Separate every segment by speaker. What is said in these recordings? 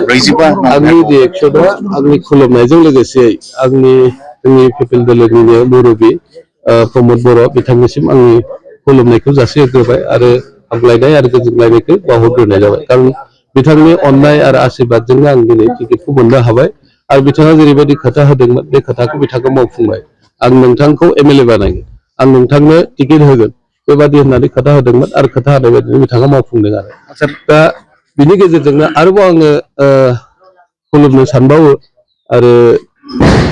Speaker 1: आंनि रिएक्सना आंनि खुलुमनायजों लोगोसे आंनि जोंनि पिपल दलनिनो मुरब्बी प्रमद बर' बिथांनिसिम आंनि खुलुमनायखौ जासिहरग्रोबाय आरो हामलायनाय आरो गोजोनलायनायखौ बावहरग्रोनाय जाबाय खारन बिथांनि अननाय आरो आशीर्बादजोंनो आं दिनै टिकेटखौ मोननो हाबाय आरो बिथाङा जेरैबायदि खोथा होदोंमोन बे खोथाखौ बिथाङा मावफुंबाय आं नोंथांखौ एमएलए बानायगोन आं नोंथांनो टिकेट होगोन बेबादि होननानै खोथा होदोंमोन आरो खोथा होनाय बायदिनो बिथाङा मावफुंदों आरो दा बिनि गेजेरजोंनो आरोबाव आङो खुलुमनो सानबावो आरो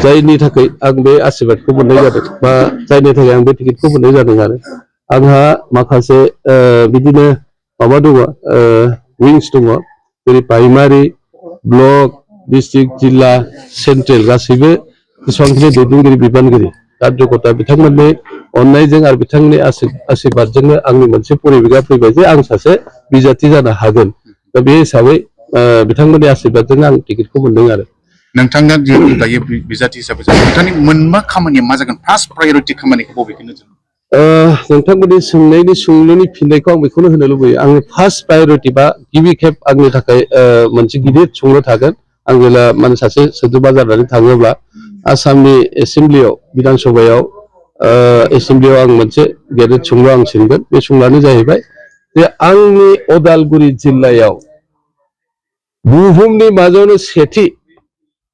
Speaker 1: जायनि थाखाय आं बे आशीर्बादखौ मोननाय जादों बा जायनि थाखाय आं बे टिकेटखौ मोननाय जादों आरो आंहा माखासे बिदिनो माबा दङ विंस दङ जेरै प्राइमारि ब्लक डिस्ट्रिक्ट जिल्ला सेन्ट्रेल गासैबो जेसेबांखिनि दैदेनगिरि बिबानगिरि कार्यकर्ता बिथांमोननि अननायजों आरो बिथांनि आशीर्बादजोंनो आंनि मोनसे परिबेगा फैबाय जे आं सासे बिजाथि जानो हागोन दा बे हिसाबै बिथांमोननि आशीर्बादजों आं टिकेटखौ मोनदों आरो
Speaker 2: नोंथाङा जिहेतु दायो बिजाथि हिसाबै नोंथांनि मोनबा खामानिया मा जागोन फार्स्ट प्रायरिटि खामानिखौ बबेखौनो
Speaker 1: नोंथांमोननि सोंनायनि सोंलुनि फिननायखौ आं बेखौनो होनो लुबैयो आंनि फार्स्ट प्रायरिटि बा गिबि खेब आंनि थाखाय मोनसे गिदिर सोंलु थागोन आं जेला माने सासे सोद्रोमा जानानै थाङोब्ला आसामनि एसेम्ब्लियाव बिधान सभायाव एसेम्ब्लियाव आं मोनसे गेदेर सोंलु आं सोंगोन बे सोंलुआनो जाहैबाय जे आंनि उदालगुरि जिल्लायाव बुहुमनि मादावनो सेथि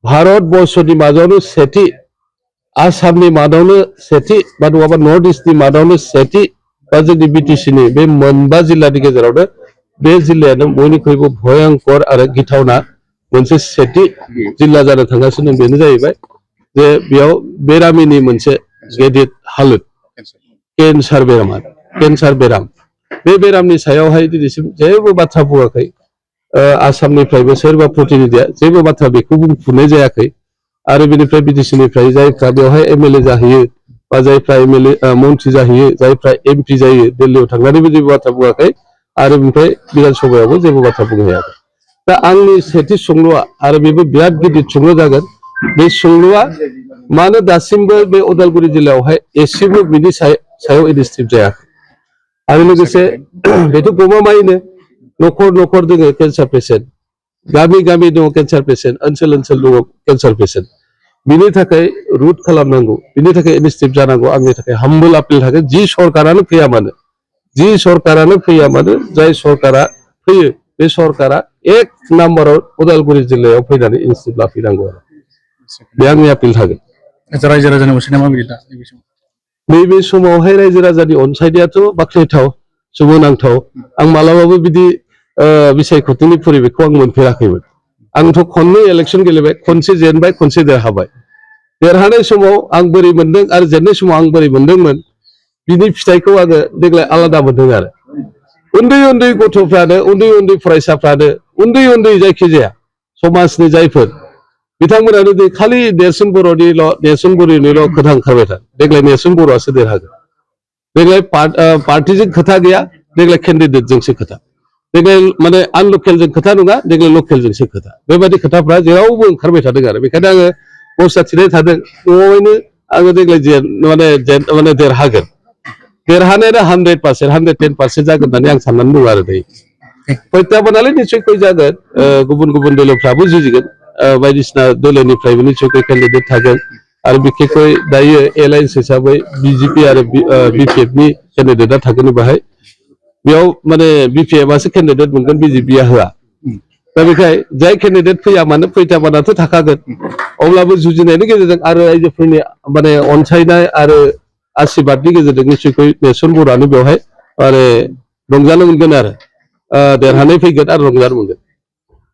Speaker 1: भारतबर्षनि मादावनो सेथि आसामनि मादावनो सेथि बा नङाबा नर्थ इस्टनि मादावनो सेथि बा जोंनि बिटिसिनि बे मोनबा जिल्लानि गेजेरावनो बे जिल्लायानो बयनिख्रुइबो भयंकर आरो गिथावना मोनसे सेथि जिल्ला जानो थांगासिनो बेनो जाहैबाय जे बेयाव बेरामिनि मोनसे गेदेर हालोद केन्सार बेराम बे बेरामनि सायावहाय दिनैसिम जेबो बाथ्रा बुङाखै आसामनिफ्रायबो सोरबा प्रतिनिधिया जेबो बाथ्रा बेखौ बुंफुरनाय जायाखै आरो बेनिफ्राय बिटिसिनिफ्राय जायफ्रा बेवहाय एमएलए जाहैयो बा जायफ्रा एमएलए मन्थ्रि जाहैयो जायफ्रा एमपि जायो दिल्लीयाव थांनानैबो जेबो बाथ्रा बुङाखै आरो बेनिफ्राय बिधान सभायावबो जेबो बाथ्रा बुंनो हायाखै दा आंनि सेथि सोंलुआ आरो बेबो बिराद गिदिर सोंलु जागोन बे सोंलुआ मानो दासिमबो बे उदालगुरि जिल्लायावहाय एसेबो बिनि सायाव इनिसिएटिभ जायाखै आरो लोगोसे बेथ' गमामायैनो न'खर न'खर दोङो केन्सार पेसेन्ट गामि गामि दङ केन्सार पेसेन्ट ओनसोल ओनसोल दङ केन्सार पेसेन्ट बिनि थाखाय रुट खालामनांगौ बिनि थाखाय इनिसिएटिभ जानांगौ आंनि थाखाय हाम्बल आपिल थागोन जि सरकारानो फैया मानो जाय सरकारा फैयो बे सरकारा एक नाम्बाराव उदालगुरि जिल्लायाव फैनानै इनिसिएटिभ लाफैनांगौ आरो बे आंनि आपिल थागोन
Speaker 2: रायजो राजानि अनसायनाया माबायदि दा
Speaker 1: नैबे समावहाय रायजो राजानि अनसायनायाथ' बाख्नायथाव सोमोनांथाव आं मालाबाबो बिदि बिसायख'थिनि परिबेखखौ आं मोनफेराखैमोन आंथ' खननै इलेक्सन गेलेबाय खनसे जेनबाय खनसे देरहाबाय देरहानाय समाव आं बोरै मोनदों आरो जेननाय समाव आं बोरै मोनदोंमोन बिनि फिथाइखौ आङो देग्लाय आलादा मोनदों आरो उन्दै उन्दै गथ'फ्रानो उन्दै उन्दै फरायसाफ्रानो उन्दै उन्दै जायखिजाया समाजनि जायफोर बिथांमोनानो खालि नेर्सोन बर'निल' खोथा ओंखारबाय था देग्लाय नेर्सोन बर'आसो देरहागोन देग्लाय पार्टिजों खोथा गैया देग्लाय केन्डिडेटजोंसो खोथा देग्लाय माने आनलकेलजों खोथा नङा देग्लाय लकेलजोंसो खोथा बेबायदि खोथाफ्रा जेरावबो ओंखारबाय थादों आरो बेखायनो आङो बरसा थिनाय थादों न'आवनो आङो देग्लाय माने देरहागोन देरहानायानो 100% जागोन होननानै आं साननानै दङ आरो दायो प्रत्याबानालाय निस्सय जागोन गुबुन गुबुन दोलोफ्राबो जुजिगोन बायदिसिना दोलोनिफ्रायबो निस्सय केन्डिडेट थागोन आरो बिखेखै दायो एलायन्स हिसाबै बिजेपि आरो बिपिएफनि केन्डिडेटआ थागोन बाहाय बेयाव माने बिपिएफआसो केन्डिडेट मोनगोन बिजेपिआ होआ दा बेखाय जाय केन्डिडेट फैया मानो फैथाबानाथ' थाखागोन अब्लाबो जुजिनायनि गेजेरजों आरो रायजोफोरनि माने अनसायनाय आरो आशीर्बादनि गेजेरजों निस्सय नेर्सोन बर'आनो बेवहाय माने रंजानो मोनगोन आरो देरहानाय फैगोन आरो रंजानो मोनगोन